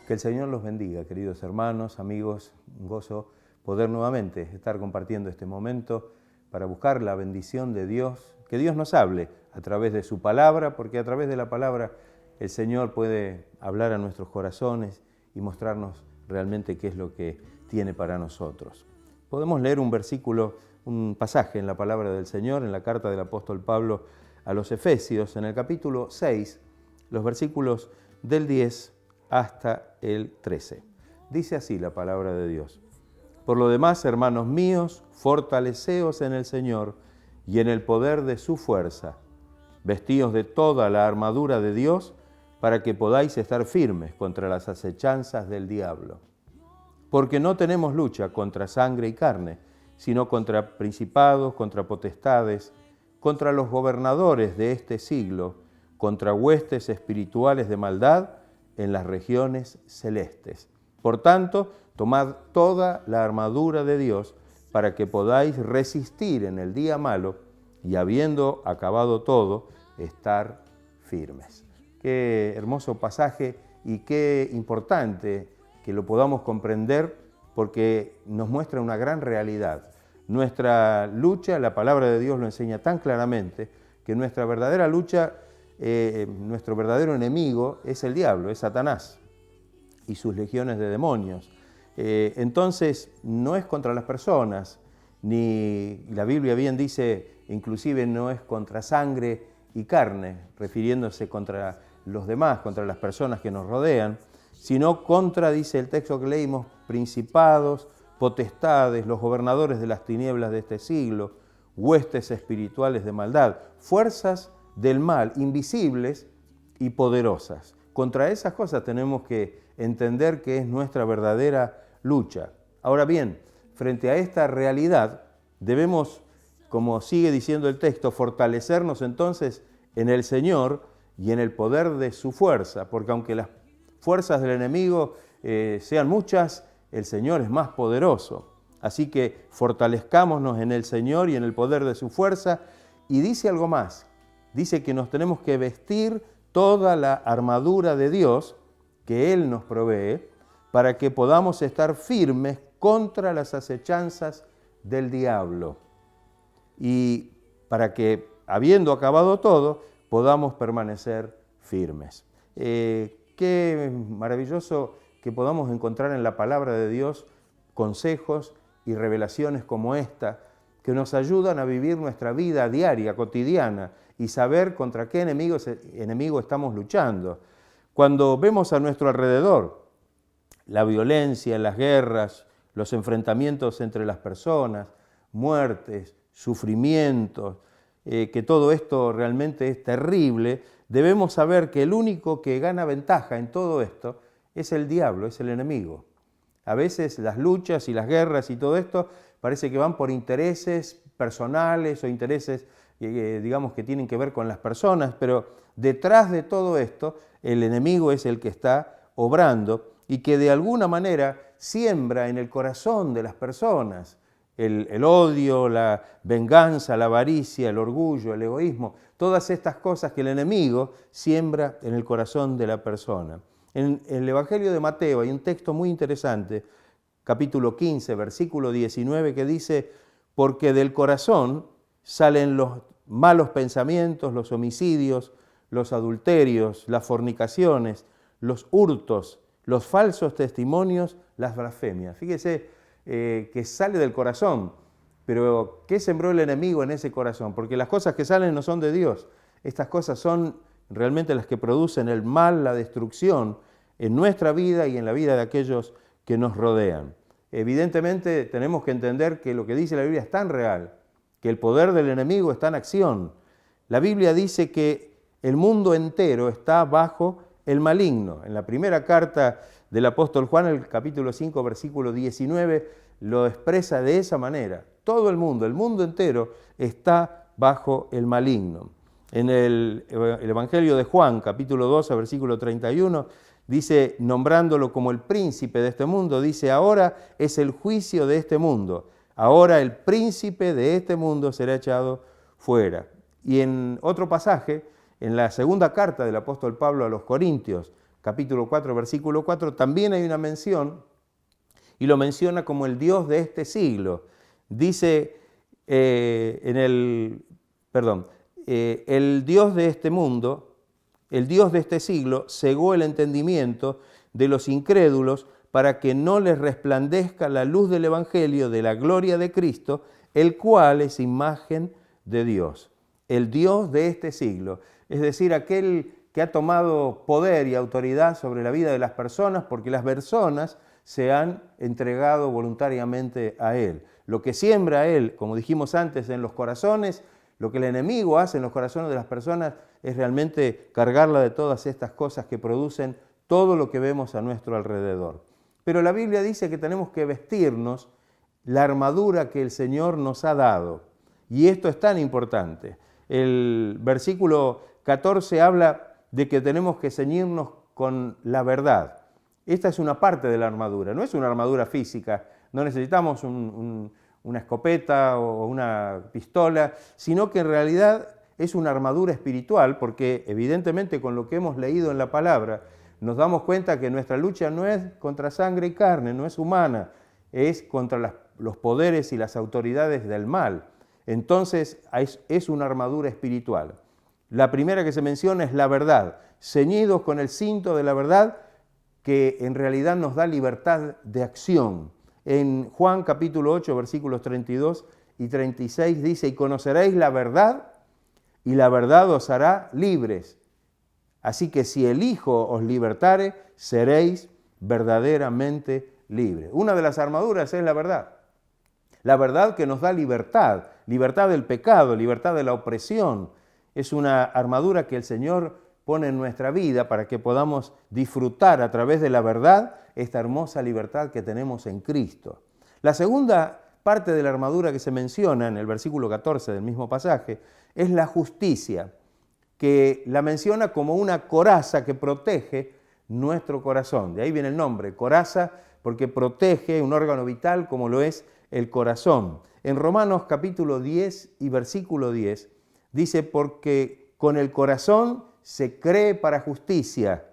Que el Señor los bendiga, queridos hermanos, amigos. Un gozo poder nuevamente estar compartiendo este momento para buscar la bendición de Dios, que Dios nos hable a través de su palabra, porque a través de la palabra el Señor puede hablar a nuestros corazones y mostrarnos realmente qué es lo que tiene para nosotros. Podemos leer un versículo, un pasaje en la palabra del Señor, en la carta del apóstol Pablo a los Efesios, en el capítulo 6, los versículos del 10 hasta el 13. Dice así la palabra de Dios. Por lo demás, hermanos míos, fortaleceos en el Señor y en el poder de su fuerza, vestíos de toda la armadura de Dios para que podáis estar firmes contra las acechanzas del diablo. Porque no tenemos lucha contra sangre y carne, sino contra principados, contra potestades, contra los gobernadores de este siglo, contra huestes espirituales de maldad en las regiones celestes. Por tanto, tomad toda la armadura de Dios para que podáis resistir en el día malo y, habiendo acabado todo, estar firmes. Qué hermoso pasaje y qué importante que lo podamos comprender, porque nos muestra una gran realidad. Nuestra lucha, la palabra de Dios lo enseña tan claramente, que nuestra verdadera lucha, nuestro verdadero enemigo es el diablo, es Satanás y sus legiones de demonios. Entonces, no es contra las personas, ni la Biblia bien dice, inclusive no es contra sangre y carne, refiriéndose contra los demás, contra las personas que nos rodean, sino contra, dice el texto que leímos, principados, potestades, los gobernadores de las tinieblas de este siglo, huestes espirituales de maldad, fuerzas del mal, invisibles y poderosas. Contra esas cosas tenemos que entender que es nuestra verdadera lucha. Ahora bien, frente a esta realidad, debemos, como sigue diciendo el texto, fortalecernos entonces en el Señor y en el poder de su fuerza, porque aunque las fuerzas del enemigo sean muchas, el Señor es más poderoso. Así que fortalezcámonos en el Señor y en el poder de su fuerza. Y dice algo más, dice que nos tenemos que vestir toda la armadura de Dios que Él nos provee para que podamos estar firmes contra las acechanzas del diablo y para que, habiendo acabado todo, podamos permanecer firmes. Qué maravilloso que podamos encontrar en la palabra de Dios consejos y revelaciones como esta, que nos ayudan a vivir nuestra vida diaria, cotidiana, y saber contra qué enemigo estamos luchando. Cuando vemos a nuestro alrededor la violencia, las guerras, los enfrentamientos entre las personas, muertes, sufrimientos, que todo esto realmente es terrible, debemos saber que el único que gana ventaja en todo esto es el diablo, es el enemigo. A veces las luchas y las guerras y todo esto parece que van por intereses personales o intereses, digamos, que tienen que ver con las personas, pero detrás de todo esto el enemigo es el que está obrando y que de alguna manera siembra en el corazón de las personas el odio, la venganza, la avaricia, el orgullo, el egoísmo, todas estas cosas que el enemigo siembra en el corazón de la persona. En el Evangelio de Mateo hay un texto muy interesante, capítulo 15, versículo 19, que dice: porque del corazón salen los malos pensamientos, los homicidios, los adulterios, las fornicaciones, los hurtos, los falsos testimonios, las blasfemias. Fíjese que sale del corazón, pero ¿qué sembró el enemigo en ese corazón? Porque las cosas que salen no son de Dios. Estas cosas son realmente las que producen el mal, la destrucción en nuestra vida y en la vida de aquellos que nos rodean. Evidentemente tenemos que entender que lo que dice la Biblia es tan real, que el poder del enemigo está en acción. La Biblia dice que el mundo entero está bajo el maligno. En la primera carta del apóstol Juan, el capítulo 5, versículo 19, lo expresa de esa manera. Todo el mundo entero está bajo el maligno. En el Evangelio de Juan, capítulo 12, versículo 31, dice, nombrándolo como el príncipe de este mundo, dice: ahora es el juicio de este mundo. Ahora el príncipe de este mundo será echado fuera. Y en otro pasaje, en la segunda carta del apóstol Pablo a los Corintios, capítulo 4, versículo 4, también hay una mención, y lo menciona como el Dios de este siglo. Dice el Dios de este mundo, el Dios de este siglo, cegó el entendimiento de los incrédulos para que no les resplandezca la luz del Evangelio de la gloria de Cristo, el cual es imagen de Dios. El Dios de este siglo, es decir, aquel que ha tomado poder y autoridad sobre la vida de las personas, porque las personas se han entregado voluntariamente a Él. Lo que siembra Él, como dijimos antes, en los corazones, lo que el enemigo hace en los corazones de las personas es realmente cargarla de todas estas cosas que producen todo lo que vemos a nuestro alrededor. Pero la Biblia dice que tenemos que vestirnos la armadura que el Señor nos ha dado. Y esto es tan importante. El versículo 14 habla de que tenemos que ceñirnos con la verdad. Esta es una parte de la armadura, no es una armadura física, no necesitamos una escopeta o una pistola, sino que en realidad es una armadura espiritual, porque evidentemente con lo que hemos leído en la palabra, nos damos cuenta que nuestra lucha no es contra sangre y carne, no es humana, es contra los poderes y las autoridades del mal. Entonces es una armadura espiritual. La primera que se menciona es la verdad, ceñidos con el cinto de la verdad, que en realidad nos da libertad de acción. En Juan capítulo 8, versículos 32 y 36 dice, y conoceréis la verdad, y la verdad os hará libres. Así que si el Hijo os libertare, seréis verdaderamente libres. Una de las armaduras es la verdad. La verdad que nos da libertad, libertad del pecado, libertad de la opresión. Es una armadura que el Señor pone en nuestra vida para que podamos disfrutar a través de la verdad esta hermosa libertad que tenemos en Cristo. La segunda parte de la armadura que se menciona en el versículo 14 del mismo pasaje es la justicia, que la menciona como una coraza que protege nuestro corazón. De ahí viene el nombre, coraza, porque protege un órgano vital como lo es el corazón. En Romanos capítulo 10 y versículo 10 dice, porque con el corazón se cree para justicia,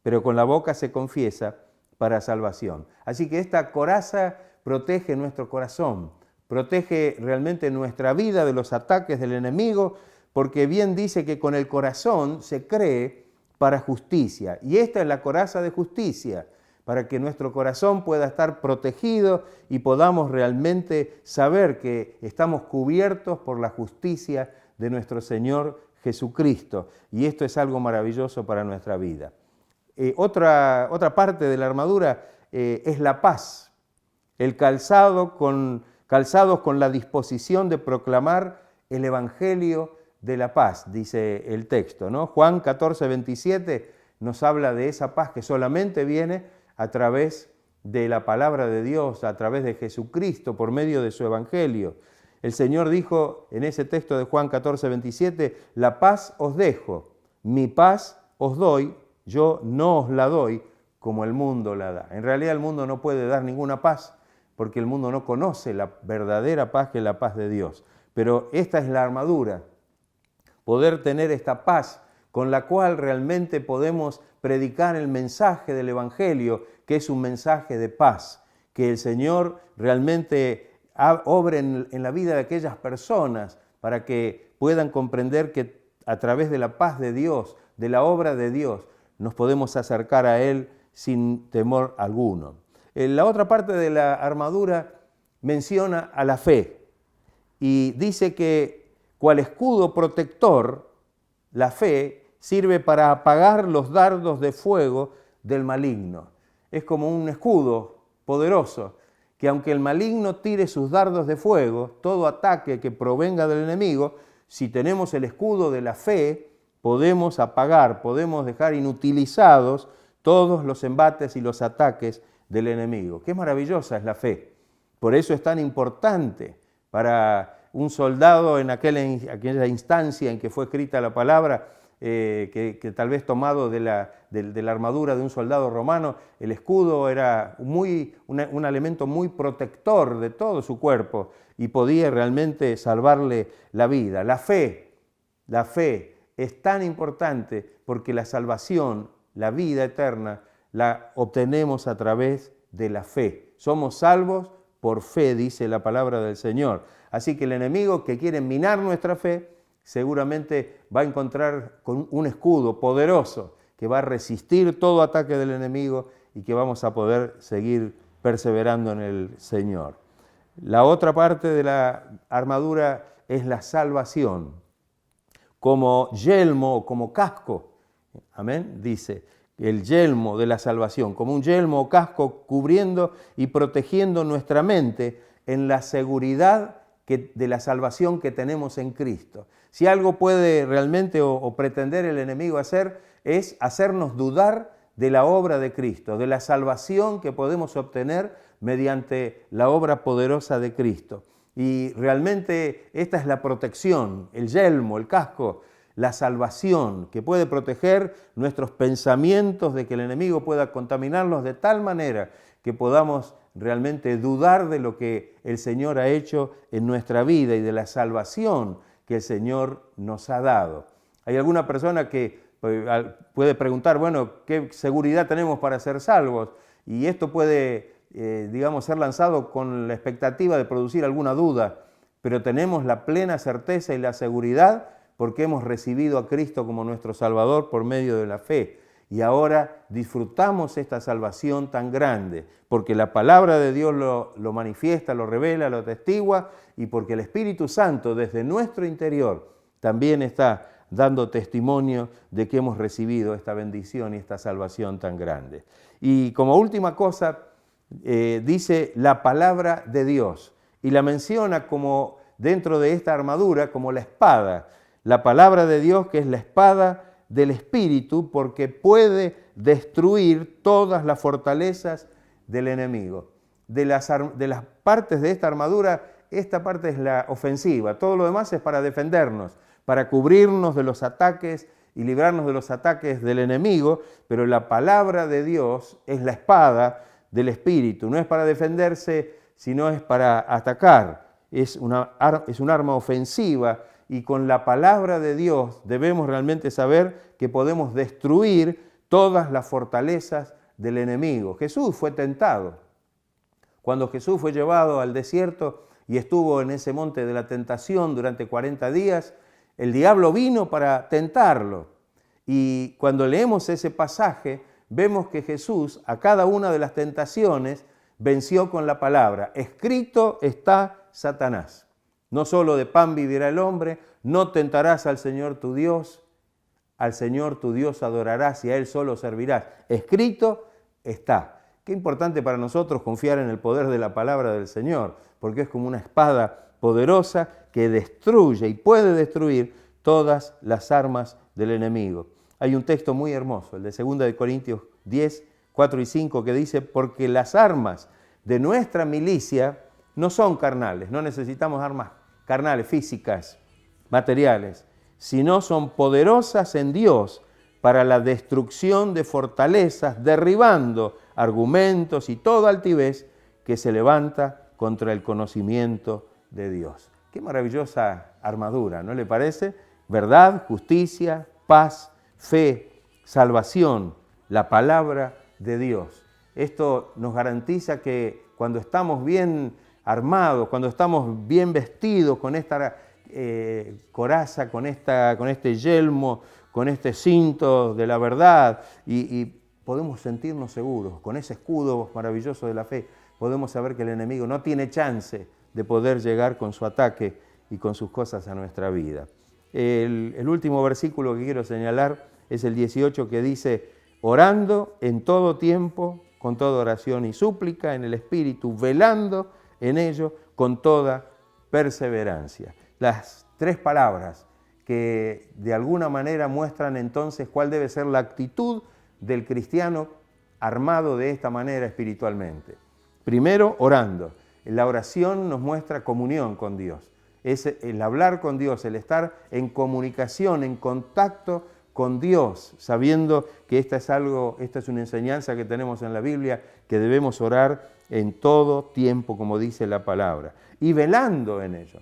pero con la boca se confiesa para salvación. Así que esta coraza protege nuestro corazón, protege realmente nuestra vida de los ataques del enemigo, porque bien dice que con el corazón se cree para justicia. Y esta es la coraza de justicia, para que nuestro corazón pueda estar protegido y podamos realmente saber que estamos cubiertos por la justicia de nuestro Señor Jesucristo. Y esto es algo maravilloso para nuestra vida. Otra parte de la armadura es la paz, el calzados con la disposición de proclamar el Evangelio de la paz, dice el texto, ¿no? Juan 14, 27 nos habla de esa paz que solamente viene a través de la palabra de Dios, a través de Jesucristo, por medio de su Evangelio. El Señor dijo en ese texto de Juan 14, 27, la paz os dejo, mi paz os doy, yo no os la doy como el mundo la da. En realidad el mundo no puede dar ninguna paz porque el mundo no conoce la verdadera paz que es la paz de Dios. Pero esta es la armadura, poder tener esta paz con la cual realmente podemos predicar el mensaje del Evangelio, que es un mensaje de paz, que el Señor realmente obre en la vida de aquellas personas para que puedan comprender que a través de la paz de Dios, de la obra de Dios, nos podemos acercar a Él sin temor alguno. La otra parte de la armadura menciona a la fe y dice que cual escudo protector, la fe sirve para apagar los dardos de fuego del maligno. Es como un escudo poderoso que aunque el maligno tire sus dardos de fuego, todo ataque que provenga del enemigo, si tenemos el escudo de la fe, podemos apagar, podemos dejar inutilizados todos los embates y los ataques del enemigo. Qué maravillosa es la fe. Por eso es tan importante para un soldado en aquella instancia en que fue escrita la palabra, que tal vez tomado de la armadura de un soldado romano, el escudo era un elemento muy protector de todo su cuerpo y podía realmente salvarle la vida. La fe es tan importante porque la salvación la vida eterna, la obtenemos a través de la fe. Somos salvos por fe, dice la palabra del Señor. Así que el enemigo que quiere minar nuestra fe, seguramente va a encontrar con un escudo poderoso que va a resistir todo ataque del enemigo y que vamos a poder seguir perseverando en el Señor. La otra parte de la armadura es la salvación, como yelmo o como casco. Amén, dice el yelmo de la salvación, como un yelmo o casco cubriendo y protegiendo nuestra mente en la seguridad de la salvación que tenemos en Cristo. Si algo puede realmente o pretender el enemigo hacer, es hacernos dudar de la obra de Cristo, de la salvación que podemos obtener mediante la obra poderosa de Cristo. Y realmente esta es la protección, el yelmo, el casco, la salvación que puede proteger nuestros pensamientos de que el enemigo pueda contaminarlos de tal manera que podamos realmente dudar de lo que el Señor ha hecho en nuestra vida y de la salvación que el Señor nos ha dado. Hay alguna persona que puede preguntar, bueno, ¿qué seguridad tenemos para ser salvos? Y esto puede, ser lanzado con la expectativa de producir alguna duda, pero tenemos la plena certeza y la seguridad porque hemos recibido a Cristo como nuestro Salvador por medio de la fe. Y ahora disfrutamos esta salvación tan grande, porque la palabra de Dios lo manifiesta, lo revela, lo atestigua, y porque el Espíritu Santo desde nuestro interior también está dando testimonio de que hemos recibido esta bendición y esta salvación tan grande. Y como última cosa, dice la palabra de Dios, y la menciona como dentro de esta armadura como la espada. La palabra de Dios, que es la espada del Espíritu, porque puede destruir todas las fortalezas del enemigo. De las partes de esta armadura, esta parte es la ofensiva, todo lo demás es para defendernos, para cubrirnos de los ataques y librarnos de los ataques del enemigo, pero la palabra de Dios es la espada del Espíritu, no es para defenderse, sino es para atacar, es un arma ofensiva. Y con la palabra de Dios debemos realmente saber que podemos destruir todas las fortalezas del enemigo. Jesús fue tentado. Cuando Jesús fue llevado al desierto y estuvo en ese monte de la tentación durante 40 días, el diablo vino para tentarlo. Y cuando leemos ese pasaje, vemos que Jesús a cada una de las tentaciones venció con la palabra: escrito está Satanás. No solo de pan vivirá el hombre, no tentarás al Señor tu Dios adorarás y a Él solo servirás. Escrito está. Qué importante para nosotros confiar en el poder de la palabra del Señor, porque es como una espada poderosa que destruye y puede destruir todas las armas del enemigo. Hay un texto muy hermoso, el de 2 Corintios 10, 4 y 5, que dice: porque las armas de nuestra milicia no son carnales, no necesitamos armas carnales, físicas, materiales, sino son poderosas en Dios para la destrucción de fortalezas, derribando argumentos y toda altivez que se levanta contra el conocimiento de Dios. Qué maravillosa armadura, ¿no le parece? Verdad, justicia, paz, fe, salvación, la palabra de Dios. Esto nos garantiza que cuando estamos bien armados, cuando estamos bien vestidos con esta coraza, con este yelmo, con este cinto de la verdad, y podemos sentirnos seguros, con ese escudo maravilloso de la fe, podemos saber que el enemigo no tiene chance de poder llegar con su ataque y con sus cosas a nuestra vida. El último versículo que quiero señalar es el 18, que dice: orando en todo tiempo, con toda oración y súplica en el Espíritu, velando en ello con toda perseverancia. Las tres palabras que de alguna manera muestran entonces cuál debe ser la actitud del cristiano armado de esta manera espiritualmente. Primero, orando. La oración nos muestra comunión con Dios. Es el hablar con Dios, el estar en comunicación, en contacto con Dios, sabiendo que esta es una enseñanza que tenemos en la Biblia, que debemos orar en todo tiempo, como dice la palabra, y velando en ello.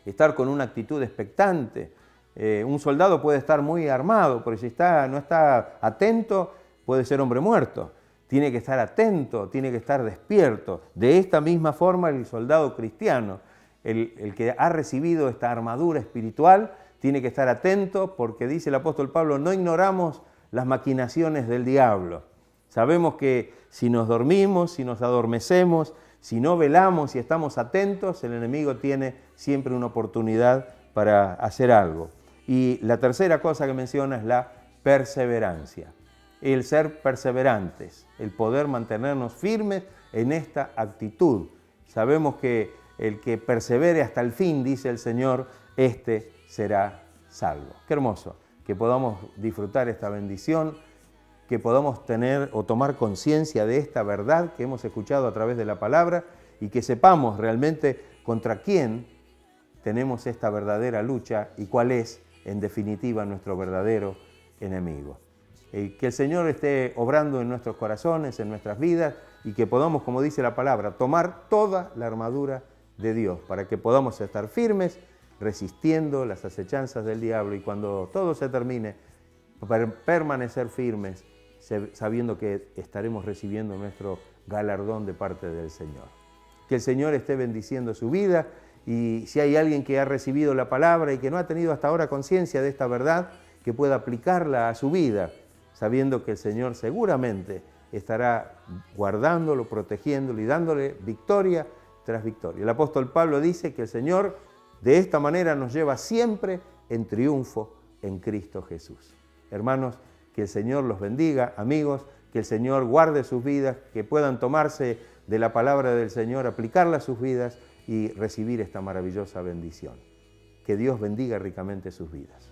Estar con una actitud expectante, Un soldado puede estar muy armado, pero si no está atento, puede ser hombre muerto. Tiene que estar atento, tiene que estar despierto. De esta misma forma, el soldado cristiano, el que ha recibido esta armadura espiritual, tiene que estar atento porque dice el apóstol Pablo, no ignoramos las maquinaciones del diablo. Sabemos que si nos dormimos, si nos adormecemos, si no velamos y estamos atentos, el enemigo tiene siempre una oportunidad para hacer algo. Y la tercera cosa que menciona es la perseverancia. El ser perseverantes, el poder mantenernos firmes en esta actitud. Sabemos que el que persevere hasta el fin, dice el Señor, este será salvo. Qué hermoso que podamos disfrutar esta bendición, que podamos tener o tomar conciencia de esta verdad que hemos escuchado a través de la palabra y que sepamos realmente contra quién tenemos esta verdadera lucha y cuál es, en definitiva, nuestro verdadero enemigo. Que el Señor esté obrando en nuestros corazones, en nuestras vidas, y que podamos, como dice la palabra, tomar toda la armadura de Dios para que podamos estar firmes, resistiendo las acechanzas del diablo, y cuando todo se termine, permanecer firmes, sabiendo que estaremos recibiendo nuestro galardón de parte del Señor. Que el Señor esté bendiciendo su vida, y si hay alguien que ha recibido la palabra y que no ha tenido hasta ahora conciencia de esta verdad, que pueda aplicarla a su vida, sabiendo que el Señor seguramente estará guardándolo, protegiéndolo y dándole victoria tras victoria. El apóstol Pablo dice que el Señor de esta manera nos lleva siempre en triunfo en Cristo Jesús. Hermanos, que el Señor los bendiga, amigos, que el Señor guarde sus vidas, que puedan tomarse de la palabra del Señor, aplicarla a sus vidas y recibir esta maravillosa bendición. Que Dios bendiga ricamente sus vidas.